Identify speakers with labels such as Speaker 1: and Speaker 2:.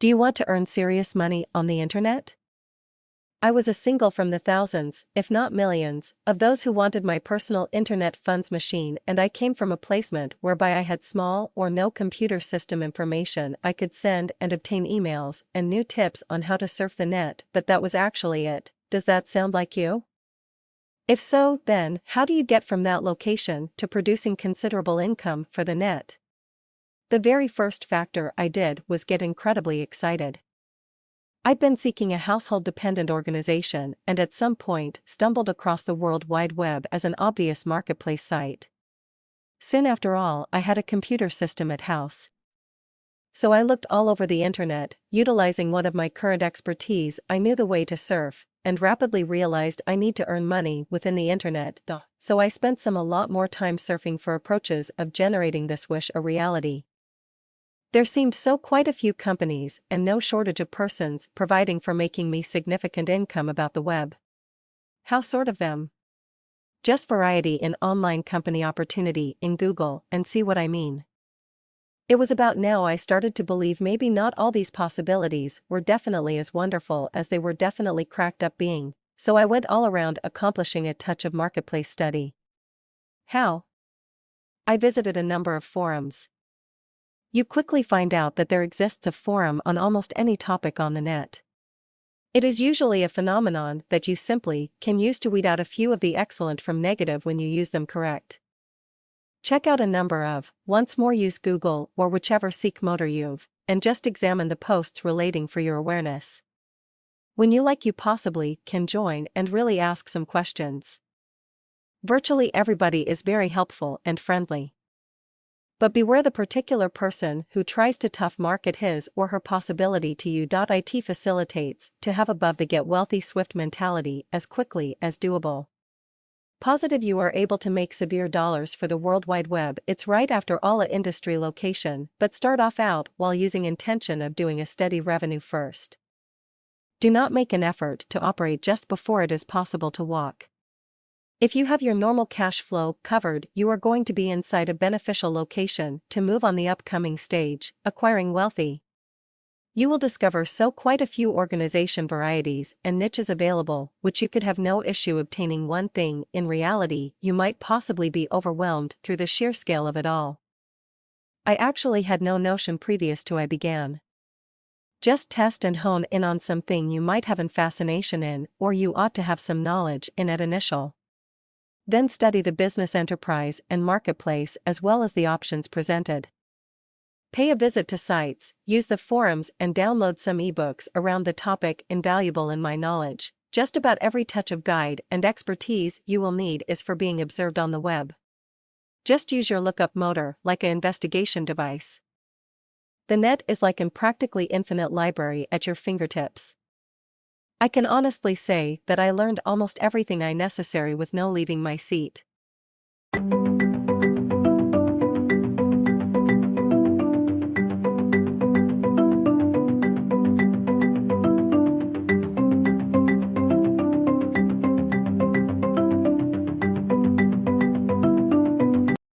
Speaker 1: Do you want to earn serious money on the internet? I was a single from the thousands, if not millions, of those who wanted my personal internet funds machine, and I came from a placement whereby I had small or no computer system information. I could send and obtain emails and new tips on how to surf the net, but that was actually it. Does that sound like you? If so, then, how do you get from that location to producing considerable income for the net? The very first factor I did was get incredibly excited. I'd been seeking a household-dependent organization and at some point stumbled across the World Wide Web as an obvious marketplace site. Soon after all, I had a computer system at house. So I looked all over the internet, utilizing one of my current expertise. I knew the way to surf, and rapidly realized I need to earn money within the internet. So I spent a lot more time surfing for approaches of generating this wish a reality. There seemed quite a few companies and no shortage of persons providing for making me significant income about the web. How sort of them? Just variety in online company opportunity in Google and see what I mean. It was about now I started to believe maybe not all these possibilities were definitely as wonderful as they were definitely cracked up being, so I went all around accomplishing a touch of marketplace study. How? I visited a number of forums. You quickly find out that there exists a forum on almost any topic on the net. It is usually a phenomenon that you simply can use to weed out a few of the excellent from negative when you use them correct. Check out a number of, once more use Google or whichever seek motor you've, and just examine the posts relating for your awareness. When you possibly can join and really ask some questions. Virtually everybody is very helpful and friendly. But beware the particular person who tries to tough market his or her possibility to you. It facilitates to have above the get wealthy swift mentality as quickly as doable. Positive you are able to make severe dollars for the World Wide Web. It's right after all a industry location, but start off out while using intention of doing a steady revenue first. Do not make an effort to operate just before it is possible to walk. If you have your normal cash flow covered, you are going to be inside a beneficial location to move on the upcoming stage, acquiring wealthy. You will discover quite a few organization varieties and niches available, which you could have no issue obtaining. One thing, in reality, you might possibly be overwhelmed through the sheer scale of it all. I actually had no notion previous to I began. Just test and hone in on something you might have an fascination in, or you ought to have some knowledge in at initial. Then study the business enterprise and marketplace as well as the options presented. Pay a visit to sites, use the forums and download some ebooks around the topic. Invaluable in my knowledge, just about every touch of guide and expertise you will need is for being observed on the web. Just use your lookup motor like an investigation device. The net is like an practically infinite library at your fingertips. I can honestly say that I learned almost everything necessary with no leaving my seat.